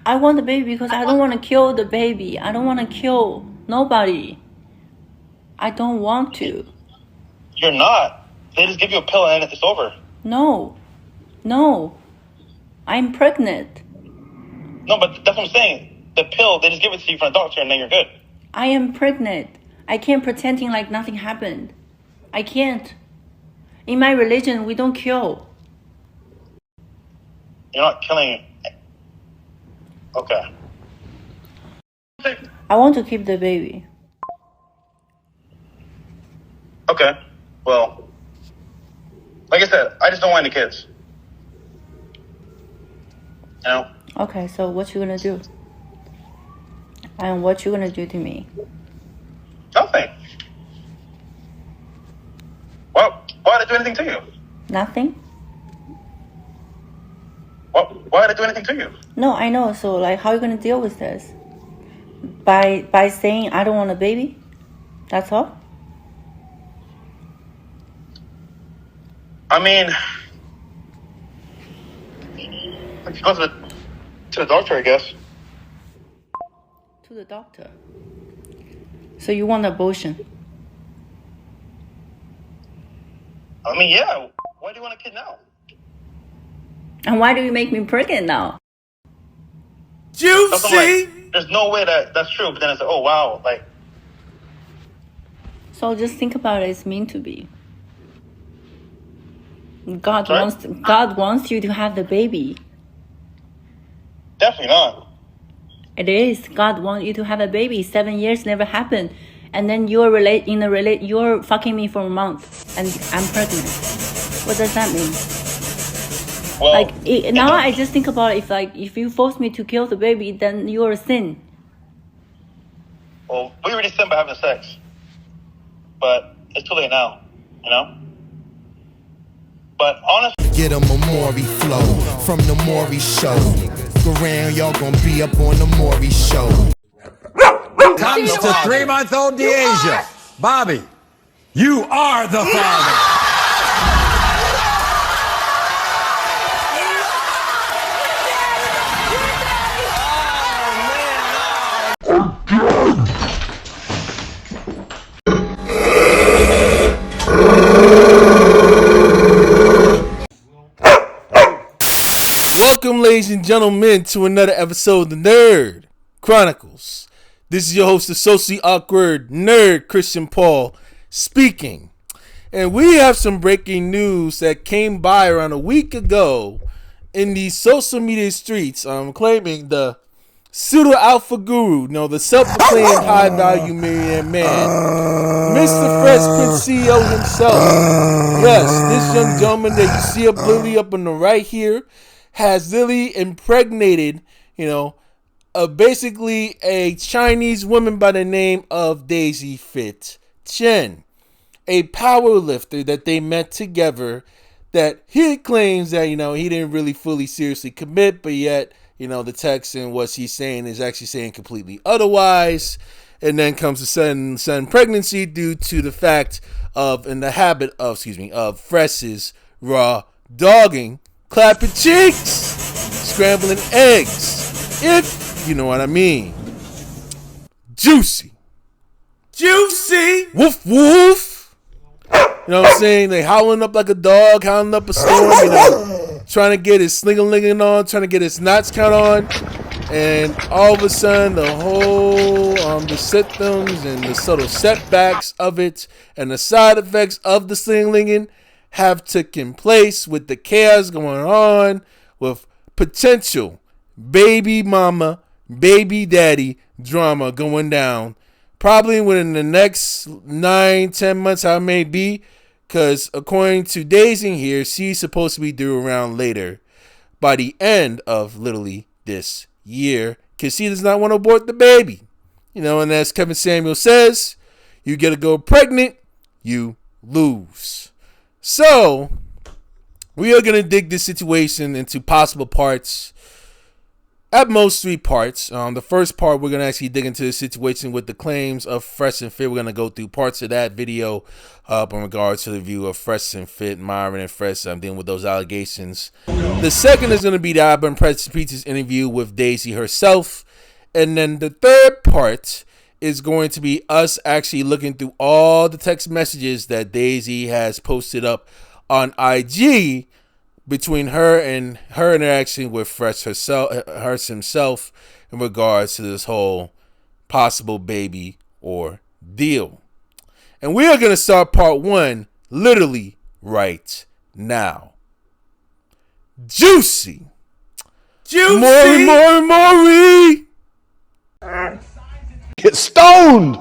I want the baby because I don't want to kill the baby. I don't want to kill nobody. I don't want to. You're not. They just give you a pill and it's over. No. I'm pregnant. No, but that's what I'm saying. The pill, they just give it to you from the doctor and then you're good. I am pregnant. I can't pretending like nothing happened. I can't. In my religion, we don't kill. You're not killing. Okay. I want to keep the baby. Okay. Well, like I said, I just don't want any kids. You know? Okay, so what you gonna do? And what you gonna do to me? Nothing. Well, why did I do anything to you? Nothing? Why did I do anything to you? No, I know. So, like, how are you gonna deal with this? By saying I don't want a baby? That's all? I mean, if you go to the doctor, I guess. To the doctor. So you want abortion? I mean, yeah. Why do you want a kid now? And why do you make me pregnant now? Juicy! Like, there's no way that's true, but then it's like, oh, wow. Like, so just think about it. It's meant to be. God wants you to have the baby. Definitely not. It is. God wants you to have a baby. 7 years never happened. And then you're fucking me for a month and I'm pregnant. What does that mean? Well, now I just think about it, if you force me to kill the baby, then you're a sin. Well, we already sinned by having sex. But it's too late now, you know? But honestly, Get a Maury flow from the Maury show. Go around, y'all gonna be up on the Maury show. Comes to 3-month-old Deasia. Bobby, you are the father. Welcome, ladies and gentlemen, to another episode of the Nerd Chronicles. This is your host, the socially awkward nerd, Christian Paul, speaking. And we have some breaking news that came by around a week ago in the social media streets, claiming the pseudo-alpha guru, the self-proclaimed high-value millionaire man, Mr. Fresh Prince CEO himself. Yes, this young gentleman that you see up on the right here has literally impregnated, basically a Chinese woman by the name of Daisy Fit Chen, a power lifter that they met together that he claims that, he didn't really fully seriously commit, but yet, the text and what he's saying is actually saying completely otherwise. And then comes the sudden pregnancy due to the fact of, and the habit of Fresh's raw dogging, clapping cheeks, scrambling eggs, if you know what I mean. Juicy. Woof woof. You know what I'm saying? They howling up like a dog, howling up a storm, trying to get his sling-a-linging on, trying to get his knots count on. And all of a sudden, the whole, the symptoms and the subtle setbacks of it and the side effects of the sling-a-linging have taken place with the chaos going on with potential baby mama, baby daddy drama going down probably within the next 9-10 months, how it may be, because according to Daisy here, she's supposed to be due around later by the end of literally this year, because she does not want to abort the baby. And as Kevin Samuel says, you get to go pregnant, you lose. So, we are going to dig this situation into possible parts. at most 3 parts. The first part, we're going to actually dig into the situation with the claims of Fresh and Fit. We're going to go through parts of that video in regards to the view of Fresh and Fit, Myron and Fresh. I'm dealing with those allegations. The second is going to be the Album Press Peaches interview with Daisy herself. And then the third part is going to be us actually looking through all the text messages that Daisy has posted up on IG between her and her interaction with Fresh himself in regards to this whole possible baby or deal. And we are going to start part 1 literally right now. Juicy. Maury. Get stoned.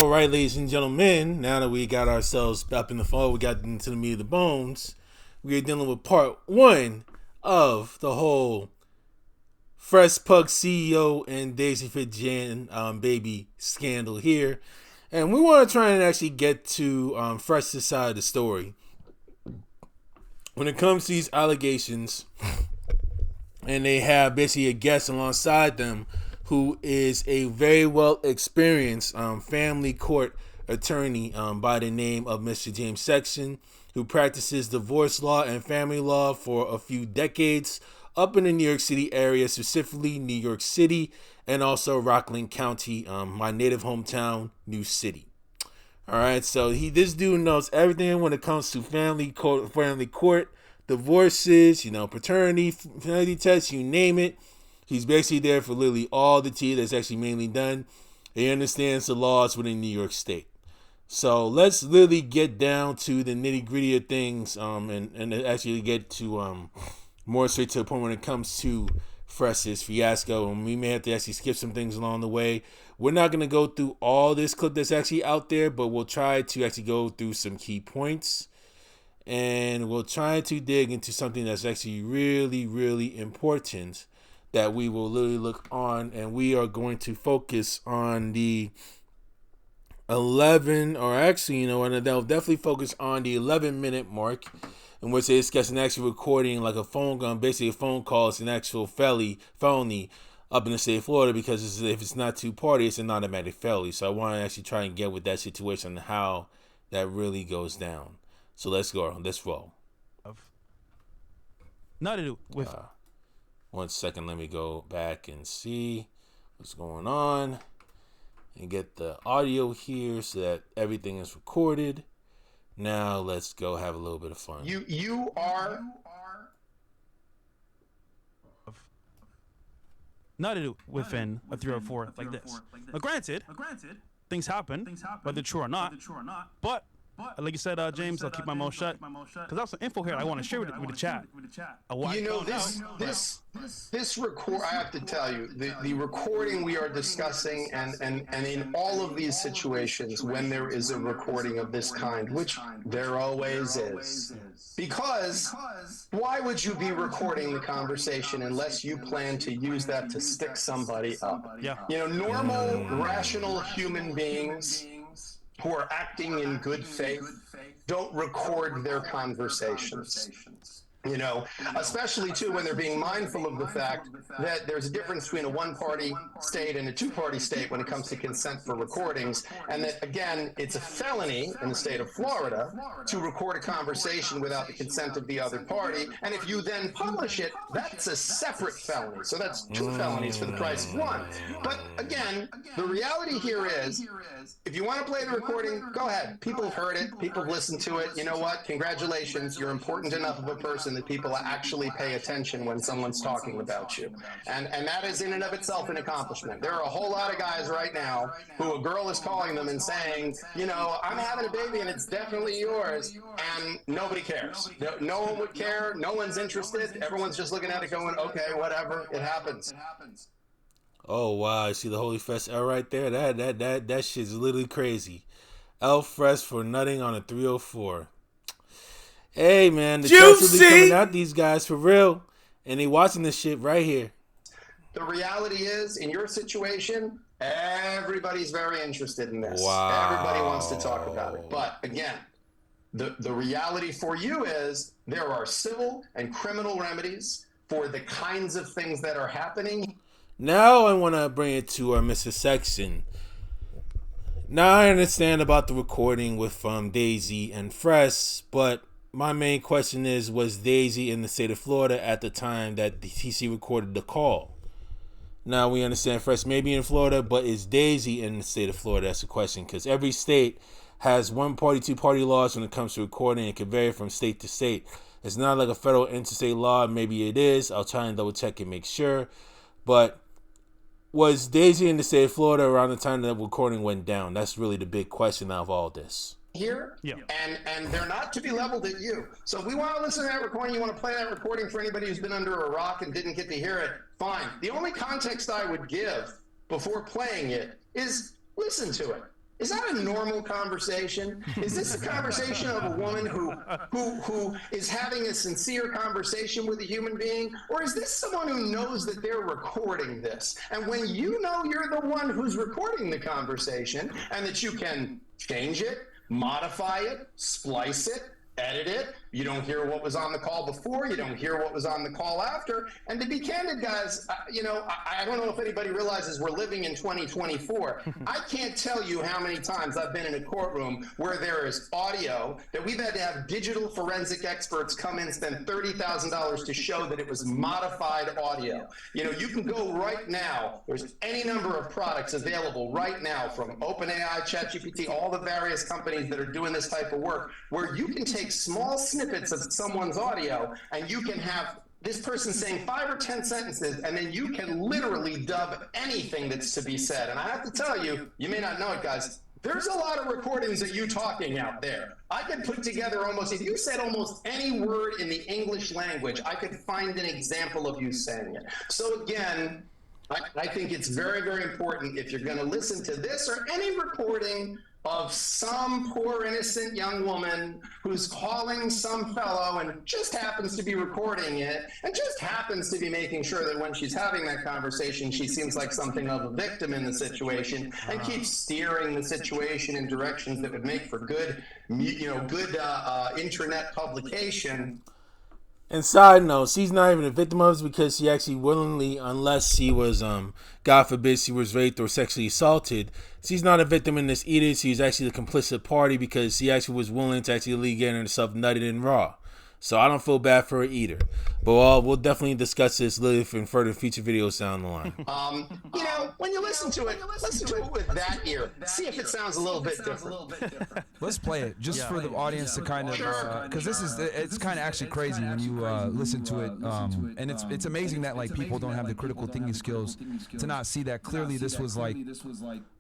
All right, ladies and gentlemen, now that we got ourselves up in the fall, we got into the meat of the bones, we are dealing with part 1 of the whole Fresh Pug CEO and Daisy Fit Jan baby scandal here. And we want to try and actually get to Fresh's side of the story. When it comes to these allegations, and they have basically a guest alongside them who is a very well experienced family court attorney by the name of Mr. James Sexton, who practices divorce law and family law for a few decades up in the New York City area, specifically New York City and also Rockland County, my native hometown, New City. All right, so this dude knows everything when it comes to family court, divorces, paternity tests, you name it. He's basically there for literally all the tea that's actually mainly done. He understands the laws within New York State. So let's literally get down to the nitty gritty of things and actually get to more straight to the point when it comes to Fresh's fiasco. And we may have to actually skip some things along the way. We're not going to go through all this clip that's actually out there, but we'll try to actually go through some key points. And we'll try to dig into something that's actually really, really important that we will literally look on, and we are going to focus on the 11, or actually, they'll definitely focus on the 11-minute mark, in which they discuss an actual recording, like a phone gun, basically a phone call. It's an actual felony up in the state of Florida, because if it's not two-party, it's an automatic felony. So I want to actually try and get with that situation and how that really goes down. So let's go. Let's roll. Not to do with. 1 second. Let me go back and see what's going on and get the audio here so that everything is recorded. Now let's go have a little bit of fun. You are. Not to do within a 304 like this. Now, granted, things happen, whether true or not. But like you said, James, I'll keep my mouth shut because I have some info here I want to share with the chat. This record, I have to tell you, the recording we are discussing, and in all of these situations when there is a recording of this kind, which there always is, because why would you be recording the conversation unless you plan to use that to stick somebody up? Yeah. Normal, rational human beings who are acting in good faith don't record their conversations. Especially too when they're being mindful of the fact that there's a difference between a one-party state and a two-party state when it comes to consent for recordings, and that, again, it's a felony in the state of Florida to record a conversation without the consent of the other party, and if you then publish it, that's a separate felony. So that's 2 felonies for the price of 1. But again, the reality here is, if you want to play the recording, go ahead. People have heard it. People have listened to it. You know what? Congratulations. You're important enough of a person that people actually pay attention when someone's talking about you. And that is in and of itself an accomplishment. There are a whole lot of guys right now who a girl is calling them and saying, I'm having a baby and it's definitely yours, and nobody cares. No one would care. No one's interested. Everyone's just looking at it going, okay, whatever. It happens. Oh wow, I see the Holy Fresh L right there. That shit's literally crazy. L Fresh for nutting on a 304. Hey man, the truth will be coming out these guys for real, and they watching this shit right here. The reality is, in your situation, everybody's very interested in this. Wow. Everybody wants to talk about it. But again, the reality for you is there are civil and criminal remedies for the kinds of things that are happening. Now I want to bring it to Mr. Sexton. Now I understand about the recording with Daisy and Fresh, but my main question is, was Daisy in the state of Florida at the time that the TC recorded the call? Now we understand Fresh may be in Florida, but is Daisy in the state of Florida? That's the question, because every state has one-party, two-party laws when it comes to recording. It can vary from state to state. It's not like a federal interstate law. Maybe it is. I'll try and double-check and make sure. But was Daisy in the state of Florida around the time that recording went down? That's really the big question out of all this. Here, Yeah. and they're not to be leveled at you. So if we want to listen to that recording, you want to play that recording for anybody who's been under a rock and didn't get to hear it, fine. The only context I would give before playing it is listen to it. Is that a normal conversation? Is this a conversation of a woman who is having a sincere conversation with a human being? Or is this someone who knows that they're recording this? And when you know you're the one who's recording the conversation and that you can change it, modify it, splice it, edit it. You don't hear what was on the call before. You don't hear what was on the call after. And to be candid, guys, I don't know if anybody realizes we're living in 2024. I can't tell you how many times I've been in a courtroom where there is audio that we've had to have digital forensic experts come in and spend $30,000 to show that it was modified audio. You can go right now. There's any number of products available right now from OpenAI, ChatGPT, all the various companies that are doing this type of work, where you can take small snippets of someone's audio and you can have this person saying 5 or 10 sentences, and then you can literally dub anything that's to be said. And I have to tell you, you may not know it, guys, there's a lot of recordings of you talking out there. I could put together if you said almost any word in the English language, I could find an example of you saying it. So again, I think it's very, very important, if you're going to listen to this or any recording of some poor innocent young woman who's calling some fellow and just happens to be recording it and just happens to be making sure that when she's having that conversation, she seems like something of a victim in the situation and keeps steering the situation in directions that would make for good internet publication. And side note, she's not even a victim of it because she actually willingly, unless she was, God forbid, she was raped or sexually assaulted, she's not a victim in this either. She's actually the complicit party because she actually was willing to actually get herself nutted and raw. So I don't feel bad for her either. But we'll definitely discuss this in further future videos down the line. When you listen to it with that ear. See if it sounds a little bit different. Let's play it just for the audience to kind of, because it's kind of actually crazy when you listen to it, and it's amazing that like people don't have the critical thinking skills to not see that clearly. This was like.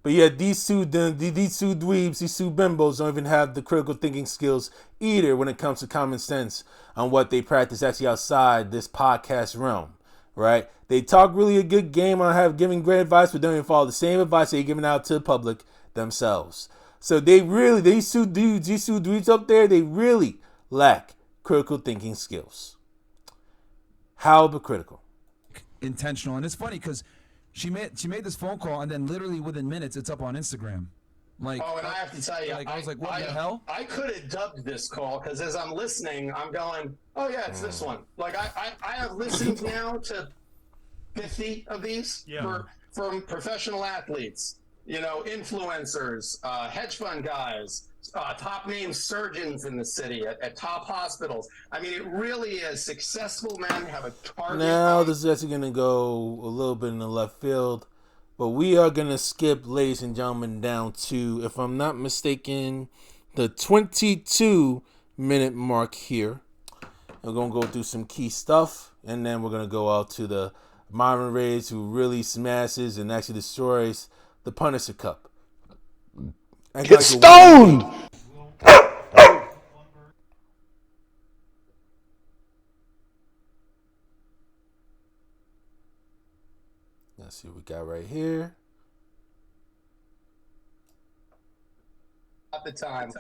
But yeah, these two dweebs, these two bimbos don't even have the critical thinking skills either when it comes to common sense on what they practice actually outside this podcast realm, right? They talk really a good game on giving great advice, but don't even follow the same advice they're giving out to the public themselves. So these two dudes up there, they really lack critical thinking skills. How hypocritical. Intentional. And it's funny because she made this phone call, and then literally within minutes, it's up on Instagram. And I have to tell you, I was like, what the hell? I could have dubbed this call because as I'm listening, I'm going, oh yeah, it's this one. Like I have listened now to 50 of these from professional athletes, influencers, hedge fund guys, top name surgeons in the city at top hospitals. I mean, it really is. Successful men have a target. Now this is actually going to go a little bit in the left field, but we are going to skip, ladies and gentlemen, down to, if I'm not mistaken, the 22-minute mark here. We're going to go through some key stuff, and then we're going to go out to the Myron Reyes, who really smashes and actually destroys the Punisher Cup. Get stoned! Let's see what we got right here. At the time,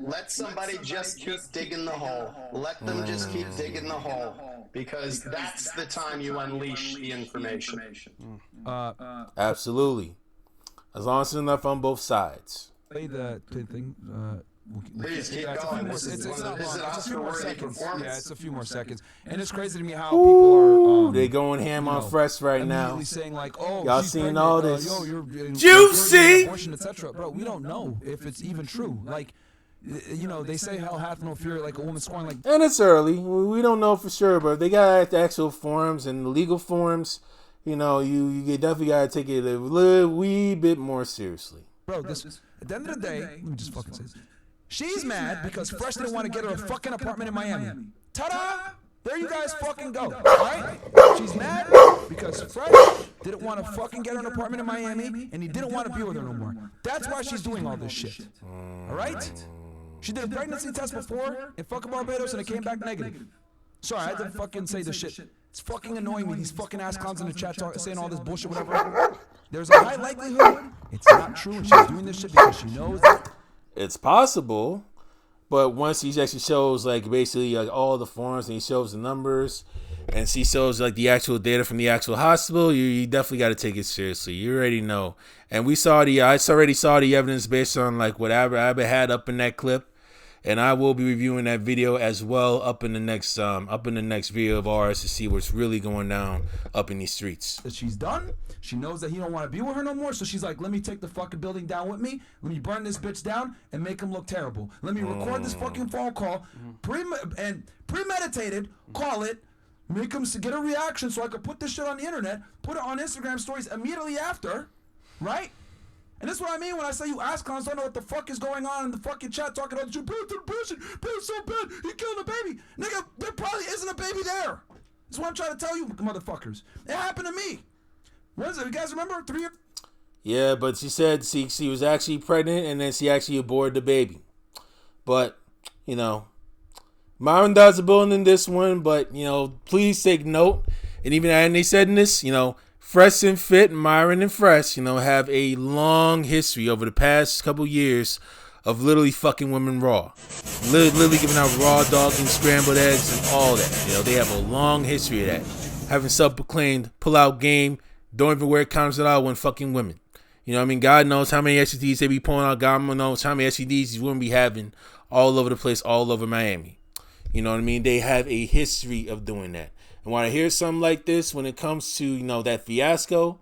let somebody just keep digging the hole. Let them just keep digging the hole, because that's the time you unleash the information. Absolutely. As long as it's enough on both sides. Play the thing. Please keep going. This is an Oscar-worthy performance. Yeah, it's a few more seconds. And it's crazy to me how people are... they going ham on Fresh right now. Immediately saying like, oh, y'all she's seen pregnant, all this. you're Juicy! Abortion, etc. Bro, we don't know if it's even true. Like, you know, they say hell hath no fear, like a woman scorned, like... And it's early. We don't know for sure, but they got the actual forms and the legal forms. You know, you definitely got to take it a little wee bit more seriously. Bro, this at the end of the day, let me just fucking say this. She's mad because Fresh didn't want to get her a fucking apartment in Miami. Ta-da! There you guys fucking go, alright? She's mad because Fresh didn't want to fucking get her an apartment in Miami, and he didn't want to be with her no more. That's why she's doing all this shit. Alright? She did a pregnancy test before in fucking Barbados, and it came back negative. Sorry, I had to fucking say this shit. It's fucking annoying me, these fucking ass clowns in the chat saying all this bullshit, whatever. There's a high likelihood it's not true, and she's doing this shit because she knows that. It's possible, but once he actually shows like basically like all the forms and he shows the numbers and he shows like the actual data from the actual hospital, you definitely got to take it seriously. You already know. And I already saw the evidence based on like what Abbott had up in that clip. And I will be reviewing that video as well up in the next video of ours to see what's really going down up in these streets. That she's done. She knows that he don't want to be with her no more, so she's like, let me take the fucking building down with me. Let me burn this bitch down and make him look terrible. Let me record this fucking phone call, premeditated, call it, make him get a reaction so I could put this shit on the internet, put it on Instagram stories immediately after, right? And this is what I mean when I say you ass clowns don't know what the fuck is going on in the fucking chat talking about you bro, it's so bad, he killed a baby. Nigga, there probably isn't a baby there. That's what I'm trying to tell you, motherfuckers. It happened to me. What is it? You guys remember? 3 years? Yeah, but she said she was actually pregnant and then she actually aborted the baby. But, you know, Myron does a bullet in this one, but, you know, please take note. And even and they said in this, you know, Fresh and Fit, Myron and Fresh, you know, have a long history over the past couple years of literally fucking women raw. Literally giving out raw dog and scrambled eggs and all that. You know, they have a long history of that. Having self-proclaimed pull-out game, don't even wear condoms at all when fucking women. You know what I mean? God knows how many STDs they be pulling out. God knows how many STDs these women be having all over the place, all over Miami. You know what I mean? They have a history of doing that. And when I hear something like this, when it comes to, you know, that fiasco,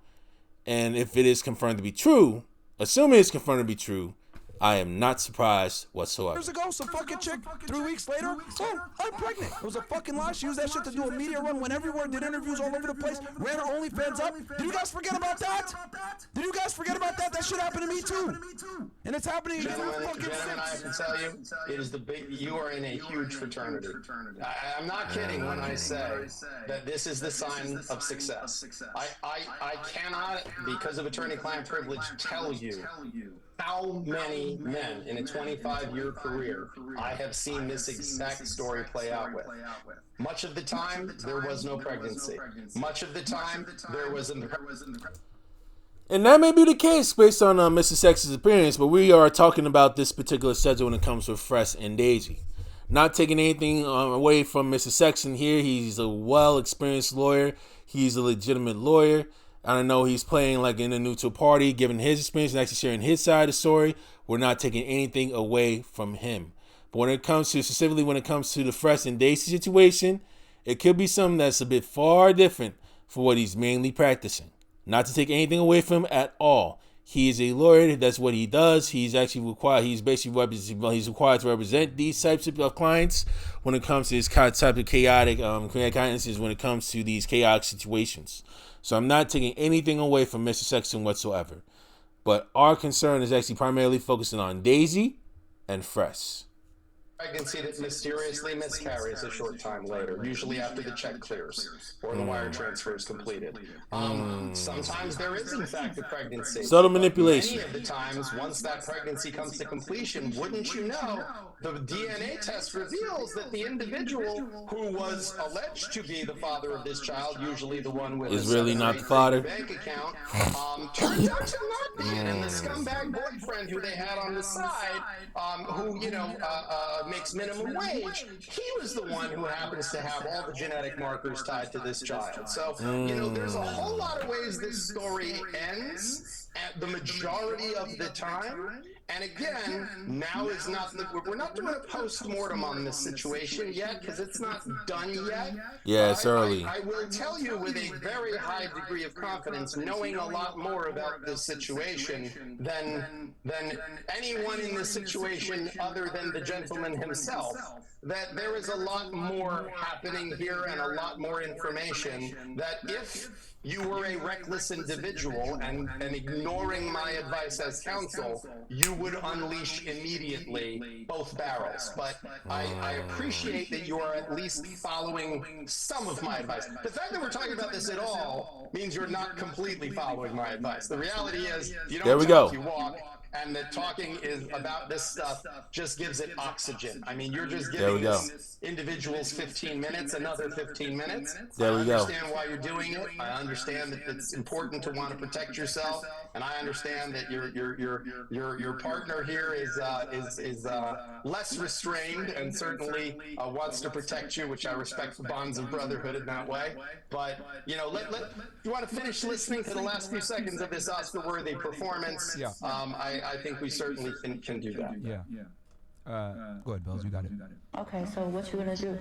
and if it is confirmed to be true, assuming it's confirmed to be true, I am not surprised whatsoever. Years ago, some fucking chick, 3 weeks later, oh, I'm pregnant. It was a fucking lie. She used that shit to do a media run, went everywhere, did interviews all over the place, ran her OnlyFans up. Did you guys forget about that? Did you guys forget about that? That shit happened to me too. And it's happening again. Gentlemen, I have to tell you, it is you are in a huge fraternity. I'm not kidding when I say that this is the sign of success. I cannot, because of attorney-client privilege, tell you how many men in a 25-year career I have seen this exact story play out with. Much of the time, there was no pregnancy. Much of the time, there was an... And that may be the case based on Mr. Sex's appearance, but we are talking about this particular subject when it comes to Fresh and Daisy. Not taking anything away from Mr. Sexton here. He's a well-experienced lawyer. He's a legitimate lawyer. I don't know, he's playing like in a neutral party, giving his experience and actually sharing his side of the story. We're not taking anything away from him. But when it comes to, specifically when it comes to the Fresh and Daisy situation, it could be something that's a bit far different for what he's mainly practicing. Not to take anything away from him at all. He is a lawyer. That's what he does. He's actually required. He's basically he's required to represent these types of clients when it comes to this type of chaotic instances. When it comes to these chaotic situations. So I'm not taking anything away from Mr. Sexton whatsoever. But our concern is actually primarily focusing on Daisy and Fresh. Pregnancy that mysteriously miscarries a short time later, usually after the check clears or the wire transfer is completed. Sometimes there is, in fact, a pregnancy. Subtle manipulation. Many of the times, once that pregnancy comes to completion, wouldn't you know, the DNA test reveals that the individual who was alleged to be the father of this child, usually the one with is really not the father. Bank account, turns out to not be. And the scumbag boyfriend who they had on the side, who, you know, makes minimum wage, he was the one who happens to have all the genetic markers tied to this child. So, you know, there's a whole lot of ways this story ends, the majority of the time. And again, now is not we're not doing a post-mortem on this situation yet because it's not done yet. Yeah, it's early. I will tell you with a very high degree of confidence, knowing a lot more about this situation than anyone in this situation other than the gentleman himself, that there is a lot more happening here and a lot more information that if you were a reckless individual and ignoring my advice as counsel, you would unleash immediately both barrels. But I appreciate that you are at least following some of my advice. The fact that we're talking about this at all means you're not completely following my advice. The reality is you don't talk, you walk. And the talking is about this stuff just gives it oxygen. I mean, you're just giving this individuals 15 minutes, another 15 minutes. I understand why you're doing it. I understand that it's important to want to protect yourself, and I understand that your partner here is less restrained and certainly wants to protect you, which I respect the bonds of brotherhood in that way. But you know, you want to finish listening to the last few seconds of this Oscar-worthy performance? Yeah. I think we certainly can do that. Yeah. Go ahead, Bells. You got it. Okay, so what you gonna do?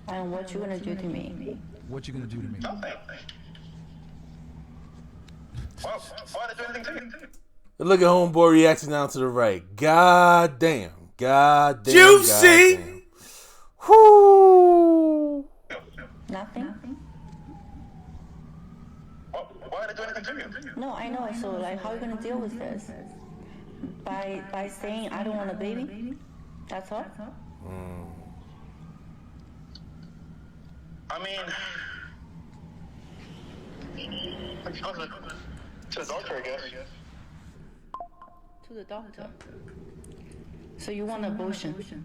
And what you gonna do to me? What you gonna do to me? Nothing. Well, why did you do anything to me? Look at homeboy reaction down to the right. God damn. God damn. Juicy. God damn. Whoo. Nothing? Why did I do anything to you? No, I know. So, like, how are you gonna deal with this? By saying I don't want a baby? That's all? I mean, I can go to the doctor, I guess. To the doctor. So you want abortion? I mean,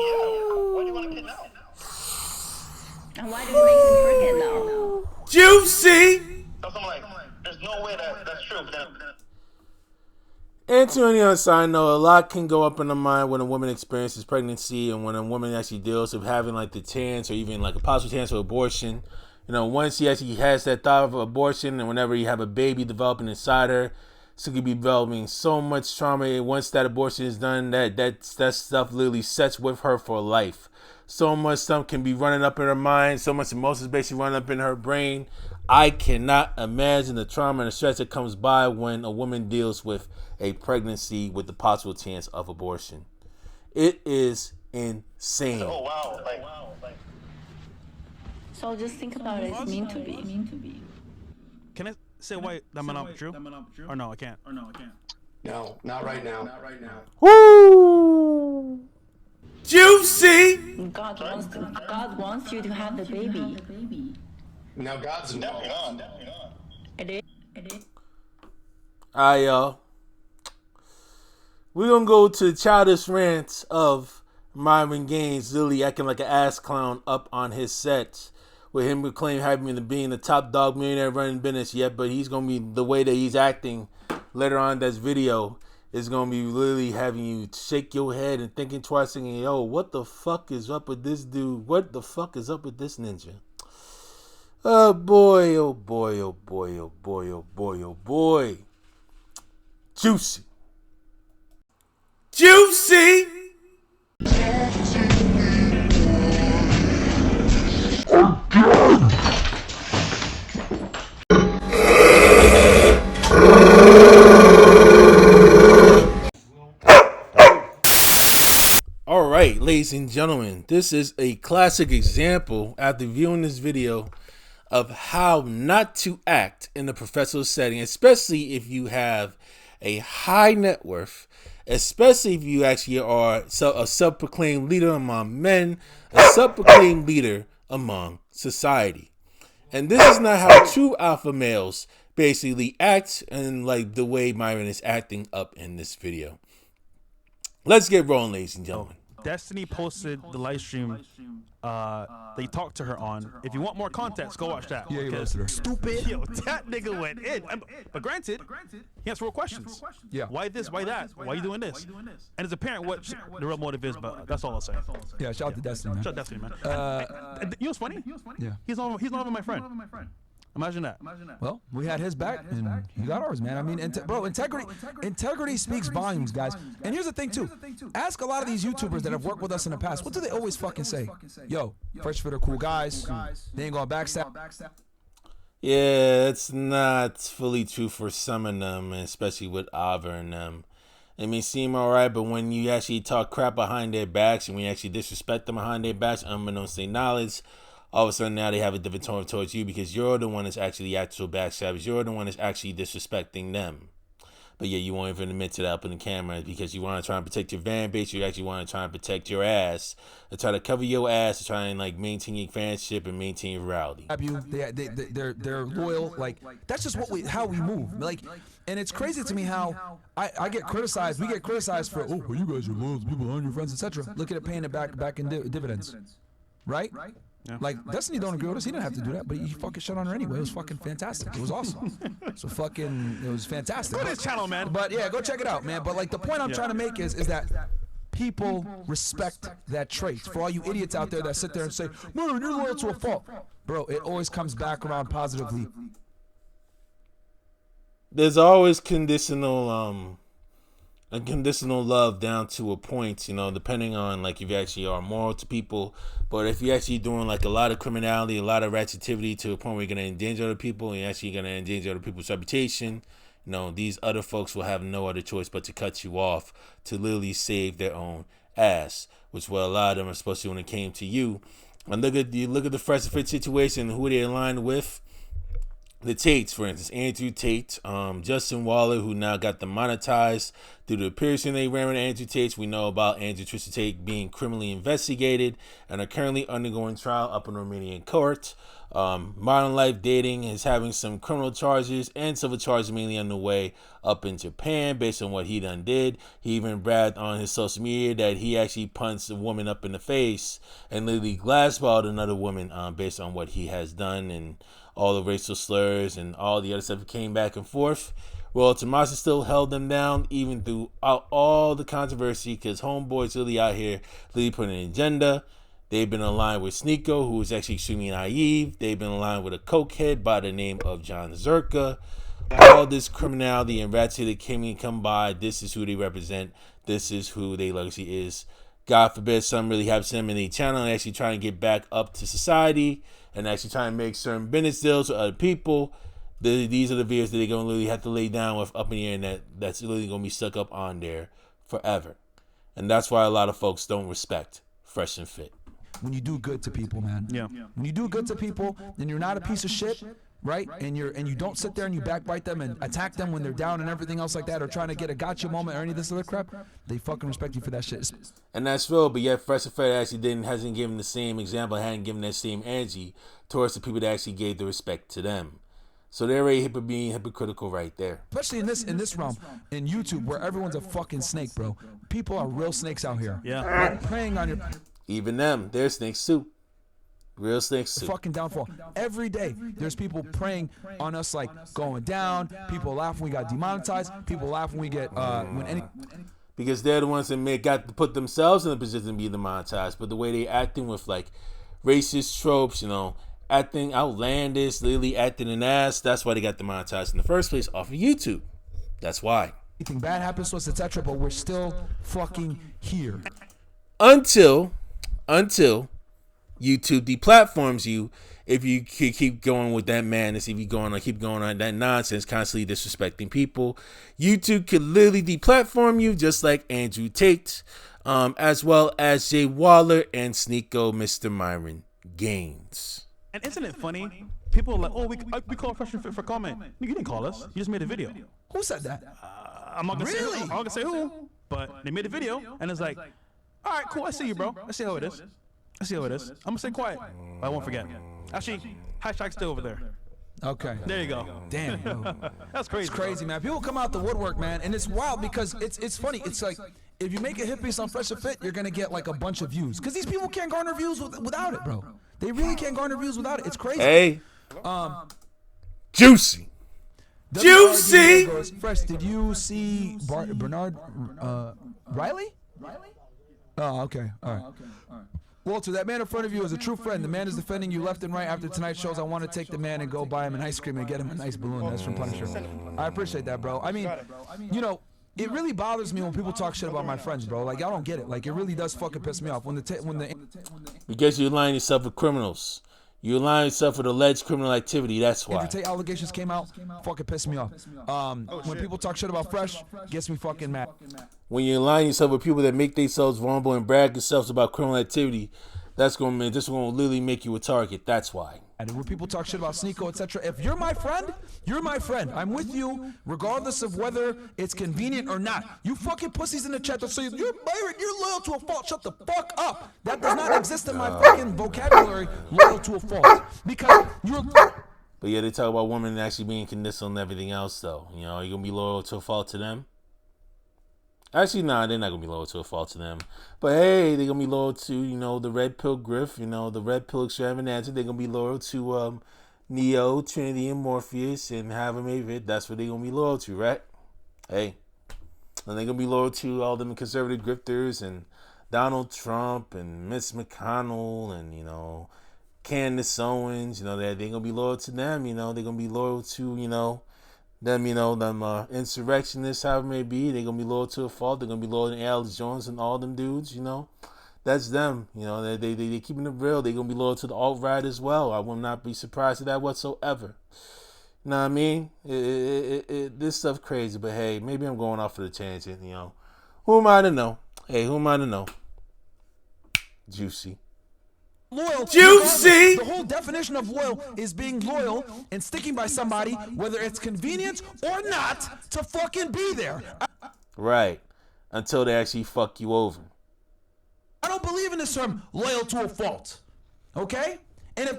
yeah. Why do you want a kid now? And why do you make him pregnant now? Juicy. So I'm like, there's no way that's true. And to any other side note, a lot can go up in the mind when a woman experiences pregnancy and when a woman actually deals with having like the chance or even like a possible chance of abortion. You know, once he actually has that thought of abortion and whenever you have a baby developing inside her, she could be developing so much trauma. And once that abortion is done, that stuff literally sets with her for life. So much stuff can be running up in her mind. So much emotions basically running up in her brain. I cannot imagine the trauma and the stress that comes by when a woman deals with a pregnancy with the possible chance of abortion. It is insane. Oh, wow. So just think about it. It's meant to be. Can I say why that might not be true? Or no, I can't. No, not right now. Woo! Juicy. God wants you to have the baby. Now God's Definitely not. It is. Alright, y'all. We're gonna go to the childish rants of Marvin Gaye's literally acting like an ass clown up on his sets, with him claiming having being the top dog millionaire running business yet, but he's gonna be the way that he's acting later on in this video is gonna be literally having you shake your head and thinking twice, thinking, yo, what the fuck is up with this dude? What the fuck is up with this ninja? Oh boy, oh boy, oh boy, oh boy, oh boy, oh boy. Juicy. Juicy. All right, ladies and gentlemen, this is a classic example after viewing this video of how not to act in the professional setting, especially if you have a high net worth, especially if you actually are a self-proclaimed leader among men, a self-proclaimed leader among society. And this is not how true alpha males basically act, and like the way Myron is acting up in this video. Let's get rolling, ladies and gentlemen. Destiny posted the live stream they talked to her on. If you want more context, go watch that. Yeah, you roasted her. Stupid. Yo, that nigga went in. But granted, he answered real questions. Yeah. Why this? Why that? Why you doing this? And it's apparent what the real motive is, but that's all I'll say. Yeah, shout out to Destiny, man. Shout out to Destiny, man. You know what's funny? Yeah. He's not even my friend. Imagine that. Well, we had his back, and he got ours, man. I mean, integrity speaks volumes, guys. And here's the thing, too. Ask a lot of these YouTubers that have worked with us in the past. What do they always fucking say? Yo, Fresh Fit are cool guys. They ain't gonna backstab. Yeah, it's not fully true for some of them, especially with Ava and them. It may seem alright, but when you actually talk crap behind their backs and when you actually disrespect them behind their backs, unbeknownst to their knowledge, all of a sudden now they have a different tone towards you because you're the one that's actually the actual backstabbers. You're the one that's actually disrespecting them. But yeah, you won't even admit to that up in the camera because you want to try and protect your fan base. You actually want to try and protect your ass. To try to cover your ass to try and like maintain your fanship and maintain your virality. They're loyal. Like that's just how we move. Like, and it's crazy to me how I get criticized. We get criticized for well, you guys are loyal to people, on your friends, etc. Look at it paying it back in dividends, right? Yeah. Like Destiny don't agree with us. He didn't have to do that, but he fucking shut on her anyway. It was fucking fantastic. It was awesome. It was fantastic. Go to his channel, man. But yeah, go check it out, man. But like the point I'm trying to make is that people respect that trait. For all you idiots out there that sit there and say, "Man, you're loyal to a fault," bro, it always comes back around positively. There's always conditional love down to a point, depending on like if you actually are moral to people. But if you're actually doing like a lot of criminality, a lot of ratchetivity to a point where you're gonna endanger other people and you're actually gonna endanger other people's reputation, these other folks will have no other choice but to cut you off to literally save their own ass, which what a lot of them are supposed to when it came to you. And look at the Fresh Fit situation, who they aligned with. The Tates, for instance, Andrew Tate, Justin Waller, who now got demonetized due to the piercing they ran with Andrew Tate. We know about Andrew Tristan Tate being criminally investigated and are currently undergoing trial up in Romanian court. Modern Life Dating is having some criminal charges and civil charges mainly on the way up in Japan based on what he done did. He even bragged on his social media that he actually punched a woman up in the face and literally glassballed another woman based on what he has done and all the racial slurs and all the other stuff that came back and forth. Well, Tomasa still held them down even throughout all the controversy because homeboys really out here really putting an agenda. They've been aligned with Sneeko, who is actually extremely naive. They've been aligned with a cokehead by the name of John Zerka. All this criminality and ratchet that come by, this is who they represent. This is who their legacy is. God forbid something really happens to them in their channel and actually trying to get back up to society and actually trying to make certain business deals with other people. These are the videos that they're going to literally have to lay down with up in the internet that's literally going to be stuck up on there forever. And that's why a lot of folks don't respect Fresh and Fit. When you do good to people, man. Yeah. When you do good to people, then you're not a piece of shit, right? And you don't sit there and you backbite them and attack them when they're down and everything else like that, or trying to get a gotcha moment or any of this other crap. They fucking respect you for that shit. And that's real, but yet Fresh and Fit actually hasn't given the same example, hadn't given that same energy towards the people that actually gave the respect to them. So they're already being hypocritical right there. Especially in this realm, in YouTube, where everyone's a fucking snake, bro. People are real snakes out here. Yeah. Like preying on your... Even them, they're snakes too. Real snakes too. Fucking downfall. Every day, there's people preying on us, like going down. People laugh when we got demonetized. People laugh when we get because they're the ones that got to put themselves in the position to be demonetized. But the way they acting with like racist tropes, acting outlandish, literally acting an ass. That's why they got demonetized in the first place off of YouTube. That's why. Anything bad happens to us, etc. But we're still fucking here. Until YouTube deplatforms you, if you keep going with that madness, if you keep going on that nonsense, constantly disrespecting people, YouTube could literally deplatform you, just like Andrew Tate, as well as Jay Waller and Sneeko, Mr. Myron Gaines. And isn't it funny? People are like, oh, we call Fresh and Fit for comment. You didn't call us. You just made a video. Who said that? I'm not gonna say who, but they made a video, and it's like, all right, cool. I see you, bro. I see how it is. I'm gonna stay quiet, but I won't forget. Actually, hashtag stay over there. Okay. There you go. Damn. That's crazy. It's crazy, man. People come out the woodwork, man, and it's wild because it's funny. It's like if you make a hit piece on Fresh and Fit, you're gonna get like a bunch of views because these people can't garner views without it, bro. They really can't garner views without it. It's crazy. Hey. Juicy. Juicy. Fresh, did you see Bernard Riley? Oh, okay. All right. Walter, that man in front of you is a true friend. The man is defending you left and right after tonight's shows. I want to take the man and go buy him an ice cream and get him a nice balloon. That's from Punisher. I appreciate that, bro. I mean, you know, it really bothers me when people talk shit about my friends, bro. Like, y'all don't get it. Like, it really does fucking piss me off. Because you're aligning yourself with criminals. You align yourself with alleged criminal activity. That's why. Andrew Tate allegations came out, fucking pissed me off. When people talk shit about Fresh, gets me fucking mad. When you align yourself with people that make themselves vulnerable and brag themselves about criminal activity, this is gonna literally make you a target. That's why. And when people talk shit about Sneeko, etc., if you're my friend, you're my friend. I'm with you, regardless of whether it's convenient or not. You fucking pussies in the chat that say you're married, you're loyal to a fault. Shut the fuck up. That does not exist in my fucking vocabulary. Loyal to a fault, because you're. But yeah, they talk about women actually being conditional and everything else, though. You know, you're gonna be loyal to a fault to them. Actually, nah, they're not going to be loyal to a fault to them. But hey, they're going to be loyal to, you know, the Red Pill Griff, you know, the Red Pill Extravaganza. They're going to be loyal to Neo, Trinity, and Morpheus, and have them Avid. That's what they're going to be loyal to, right? Hey. And they're going to be loyal to all them conservative grifters and Donald Trump and Mitch McConnell and, you know, Candace Owens. You know, they're going to be loyal to them. You know, they're going to be loyal to, you know, them insurrectionists, however it may be. They're going to be loyal to a fault. They're going to be loyal to Alex Jones and all them dudes, you know. That's them. You know, they keeping it real. They're going to be loyal to the alt-right as well. I will not be surprised at that whatsoever. You know what I mean? This stuff crazy, but hey, maybe I'm going off for the tangent, you know. Who am I to know? Hey, who am I to know? Juicy. Loyal. Juicy. The whole definition of loyal is being loyal and sticking by somebody, whether it's convenient or not, to fucking be there. Right. Until they actually fuck you over. I don't believe in this term loyal to a fault. Okay? And if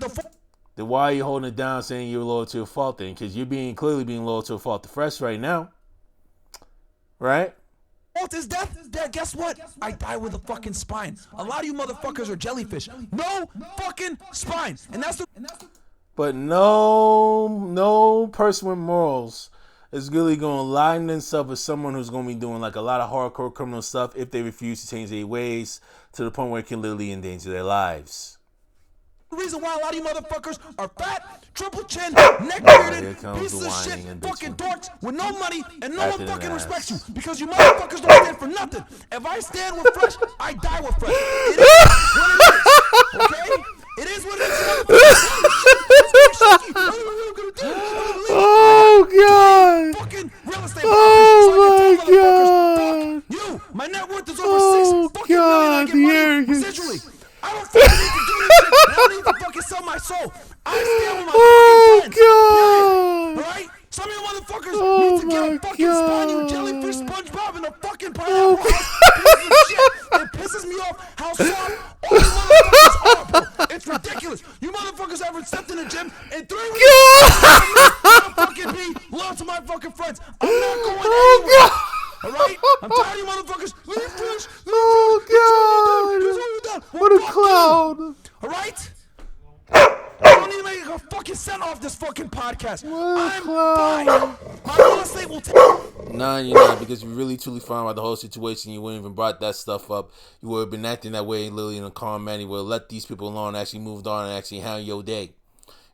then why are you holding it down saying you're loyal to a fault then? Because you're clearly being loyal to a fault to Fresh right now. Right? Fault is death. Guess what? I die with a fucking spine. A lot of you motherfuckers are jellyfish. No fucking spine. And that's the. But no person with morals is really going to align themselves with someone who's going to be doing like a lot of hardcore criminal stuff if they refuse to change their ways to the point where it can literally endanger their lives. The reason why a lot of you motherfuckers are fat, triple chin, neck-bearded, pieces of shit, fucking dorks with no money, and no one fucking respects you because you motherfuckers don't stand for nothing. If I stand with Fresh, I die with Fresh. It is what it is, okay? It is what it is. Oh God! Fucking real estate. Oh my God! You, my net worth is over $6 fucking million. I get money residually. I don't fucking need to do this shit. I don't need to fucking sell my soul. I stand with my fucking friends. God! Alright? Some of you motherfuckers need to get a fucking spine, you jellyfish, SpongeBob, and a fucking pineapple house. Piece of shit. It pisses me off how soft all you motherfuckers are, bro. It's ridiculous. You motherfuckers haven't stepped in the gym in 3 weeks. I'll fucking be loyal to my fucking friends. I'm not going anywhere. Alright? I'm tired of you motherfuckers. Oh God! What a clown! Alright? I don't need to make a fucking cent off this fucking podcast. I'm fine. My real estate will take. Nah, you're not, because you're really truly fine about the whole situation. You wouldn't even brought that stuff up. You would have been acting that way, literally in a calm manner. You would have let these people alone and actually moved on and actually handle your day.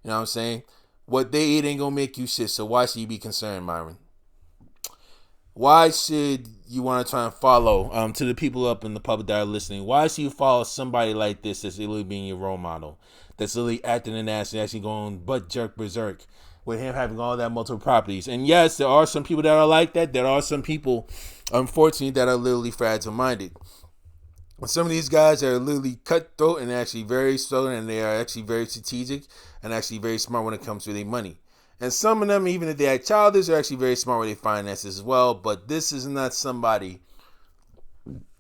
You know what I'm saying? What they eat ain't gonna make you shit, so why should you be concerned, Myron? Why should you want to try and follow, to the people up in the public that are listening, why should you follow somebody like this that's literally being your role model, that's literally acting an ass and actually going butt jerk berserk with him having all that multiple properties? And yes, there are some people that are like that. There are some people, unfortunately, that are literally fragile-minded. But some of these guys are literally cutthroat and actually very southern, and they are actually very strategic and actually very smart when it comes to their money. And some of them, even if they are childish, are actually very smart with their finances as well. But this is not somebody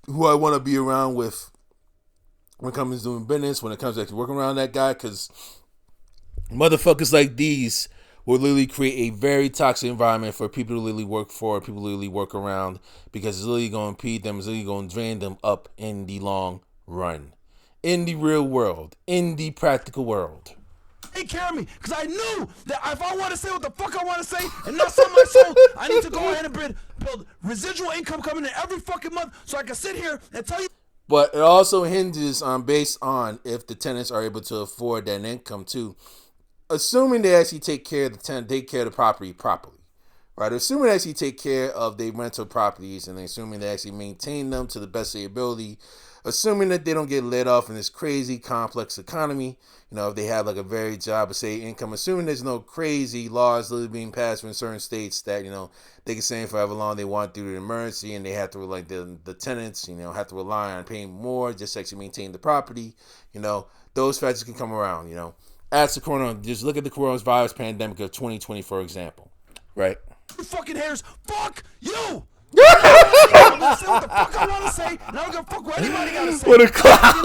who I want to be around with when it comes to doing business, when it comes to actually working around that guy, because motherfuckers like these will literally create a very toxic environment for people to literally work for, people to literally work around, because it's literally going to impede them, it's literally going to drain them up in the long run, in the real world, in the practical world. Take care of me, because I knew that if I want to say what the fuck I want to say and not sell my soul, I need to go ahead and build residual income coming in every fucking month so I can sit here and tell you. But it also hinges on based on if the tenants are able to afford that income too. Assuming they actually take care of the tenant, take care of the property properly, right? Assuming they actually take care of their rental properties and assuming they actually maintain them to the best of their ability, assuming that they don't get laid off in this crazy complex economy, if they have like a varied job or say income, assuming there's no crazy laws literally being passed in certain states that, they can stay for however long they want due to the emergency and they have to, like the tenants, have to rely on paying more just to actually maintain the property, those factors can come around, As the corona, just look at the coronavirus pandemic of 2020, for example, right? You fucking haters, fuck you! I'm gonna say what the fuck I want to say, and I don't give a fuck what anybody gotta say. What a clown!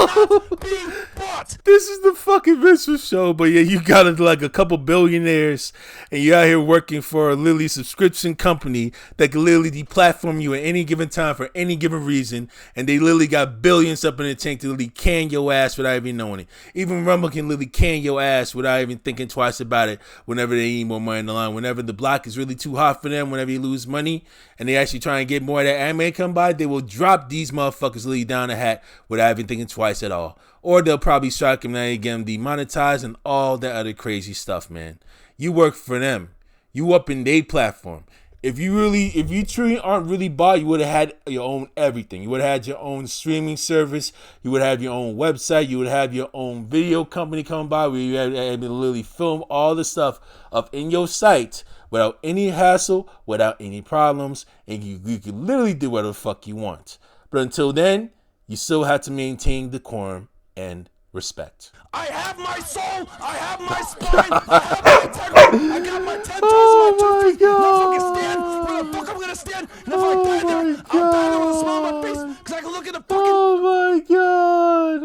Being bought. This is the fucking Vince show, but yeah, you got like a couple billionaires, and you're out here working for a literally subscription company that can literally deplatform you at any given time for any given reason, and they literally got billions up in the tank to literally can your ass without even knowing it. Even Rumble can literally can your ass without even thinking twice about it whenever they need more money in the line. Whenever the block is really too hot for them, whenever you lose money, and they actually try and get more of that anime come by, they will drop these motherfuckers literally down the hat without even thinking twice at all. Or they'll probably strike them and get them demonetized and all that other crazy stuff, man. You work for them. You up in their platform. If you truly aren't really bought, you would have had your own everything. You would have had your own streaming service. You would have your own website. You would have your own video company come by where you have to literally film all the stuff up in your site without any hassle, without any problems, and you can literally do whatever the fuck you want. But until then, you still have to maintain decorum and respect. I have my soul, I have my spine, I have my integrity, I got my 10 toes and my 2 feet. If I fucking stand, where the fuck I'm gonna stand, and if I die there, I'll die there with a smile on my face, because I can look at the fucking... Oh my god,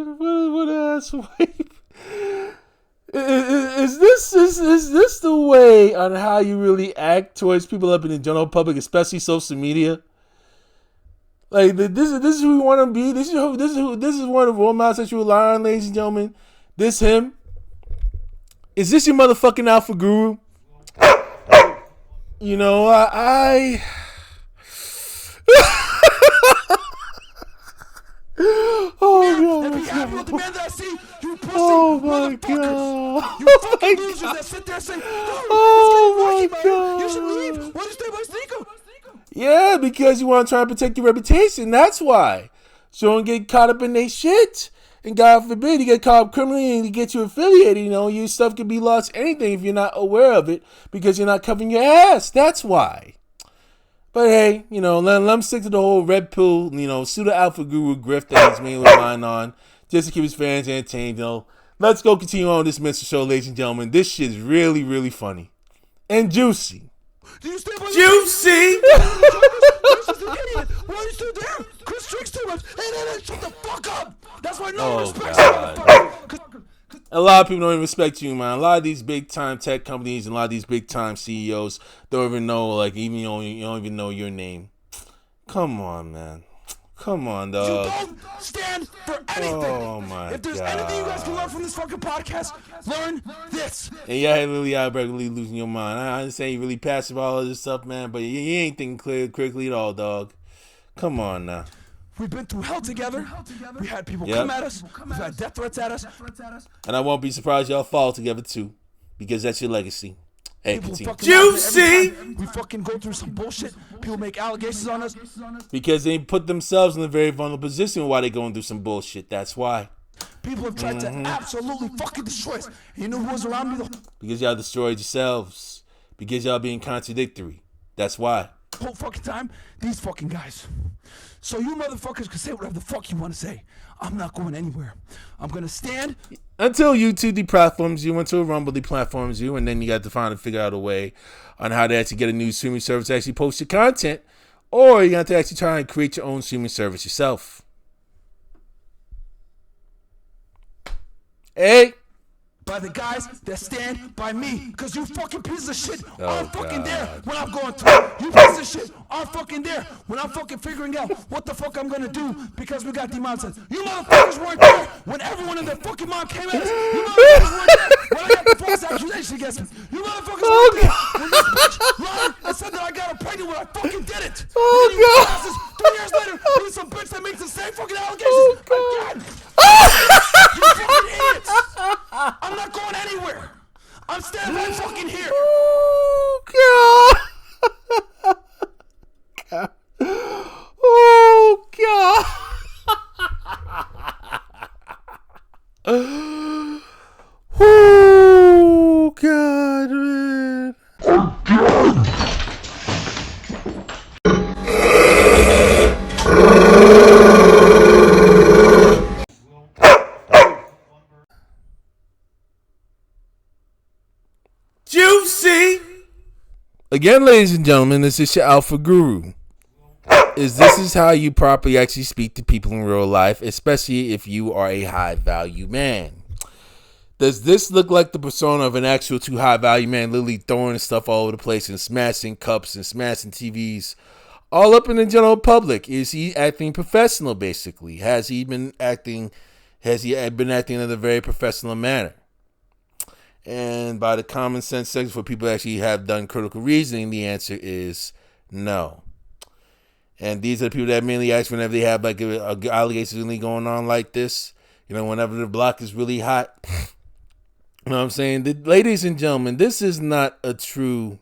what an ass wipe. Is this the way on how you really act towards people up in the general public, especially social media? Like this is who we want to be. This is one of the role models that you rely on, ladies and gentlemen. This him. Is this your motherfucking alpha guru? I oh and be happy with the man that I see. You pussy my motherfuckers. God. You fucking losers that sit there and say, oh my God. You should leave. Why do you stay by Sneaker? Yeah, because you want to try and protect your reputation. That's why. So don't get caught up in their shit. And God forbid you get caught up criminally and you get you affiliated. Your stuff could be lost anything if you're not aware of it because you're not covering your ass. That's why. But hey, let him stick to the whole red pill, pseudo alpha guru grift that he's mainly relying on just to keep his fans entertained. Let's go continue on with this Mr. Show, ladies and gentlemen. This shit is really, really funny and juicy. Do you stay by Juicy! Why are you still there? Chris drinks too much. Hey, shut the fuck up! That's why no one respects you. A lot of people don't even respect you, man. A lot of these big time tech companies and a lot of these big time CEOs don't even know, even you don't even know your name. Come on, man. Come on, dog. You don't stand for anything. Oh my If there's God. anything you guys can learn from this fucking podcast, learn this. And y'all literally out there really losing your mind. I understand you really passive all of this stuff, man, but you ain't thinking critically at all, dog. Come on now. We've been through hell together. We had people come at us. We've had death threats at us. And I won't be surprised y'all fall together too, because that's your legacy. Hey, continue. Juicy! We fucking go through some bullshit. People make allegations on us. Because they put themselves in a very vulnerable position while they're going through some bullshit. That's why. People have tried to absolutely fucking destroy us. And you know who was around me because y'all destroyed yourselves. Because y'all being contradictory. That's why. The whole fucking time, these fucking guys. So you motherfuckers can say whatever the fuck you want to say. I'm not going anywhere. I'm going to stand. Until YouTube deplatforms you, until Rumble deplatforms you, and then you got to find and figure out a way on how to actually get a new streaming service to actually post your content, or you have to actually try and create your own streaming service yourself. Hey! By the guys that stand by me. Because you fucking pieces of shit aren't fucking there when I'm going through. You pieces of shit aren't fucking there when I'm fucking figuring out what the fuck I'm going to do because we got demonetized. You motherfuckers weren't there when everyone in their fucking mind came at us. You motherfuckers weren't there when I got the false accusation against me. You motherfuckers weren't there when this bitch lied and said that I got her pregnant when I fucking did it. Oh, and then you asses 3 years later with some bitch that makes the same fucking allegations. I see? Again, ladies and gentlemen, this is your Alpha Guru. This is how you properly actually speak to people in real life, especially if you are a high value man. Does this look like the persona of an actual too high value man, literally throwing stuff all over the place and smashing cups and smashing TVs all up in the general public? Is he acting professional, basically? Has he been acting in a very professional manner? And by the common sense section for people who actually have done critical reasoning, the answer is no. And these are the people that mainly ask whenever they have like allegations really going on like this. You know, whenever the block is really hot. You know what I'm saying? Ladies and gentlemen, this is not a true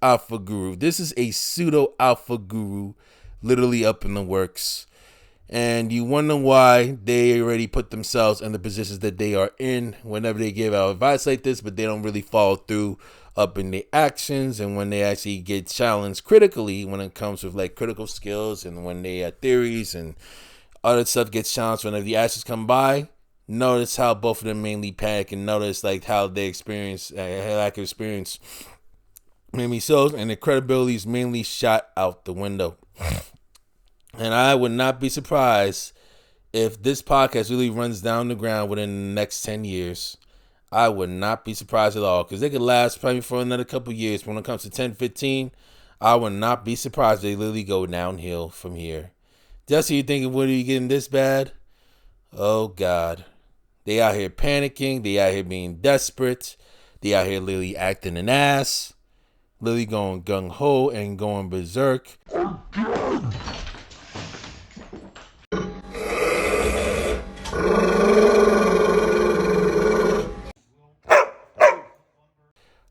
alpha guru. This is a pseudo alpha guru, literally up in the works. And you wonder why they already put themselves in the positions that they are in whenever they give out advice like this, but they don't really follow through up in their actions. And when they actually get challenged critically, when it comes with like critical skills and when they have theories and other stuff gets challenged, whenever the actions come by, notice how both of them mainly panic, and notice like how they experience lack of experience mainly shows, and their credibility is mainly shot out the window. And I would not be surprised if this podcast really runs down the ground within the next 10 years. I would not be surprised at all, because they could last probably for another couple years. But when it comes to 10, 15, I would not be surprised if they literally go downhill from here. Just you thinking, what are you getting this bad? Oh, God. They out here panicking. They out here being desperate. They out here literally acting an ass. Literally going gung-ho and going berserk.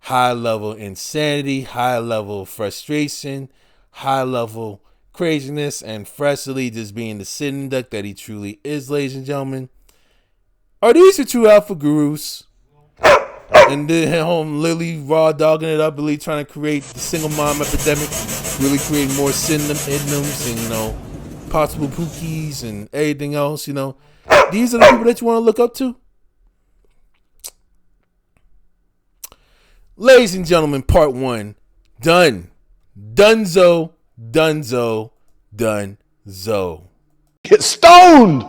High level insanity, high level frustration, high level craziness, and freshly just being the sitting duck that he truly is, ladies and gentlemen. Are these the true alpha gurus? And then home literally raw dogging it up, really trying to create the single mom epidemic, really create more idnums and, you know, possible pookies and everything else, you know. These are the people that you want to look up to? Ladies and gentlemen, part 1. Done. Dunzo. Dunzo. Dunzo. Get stoned!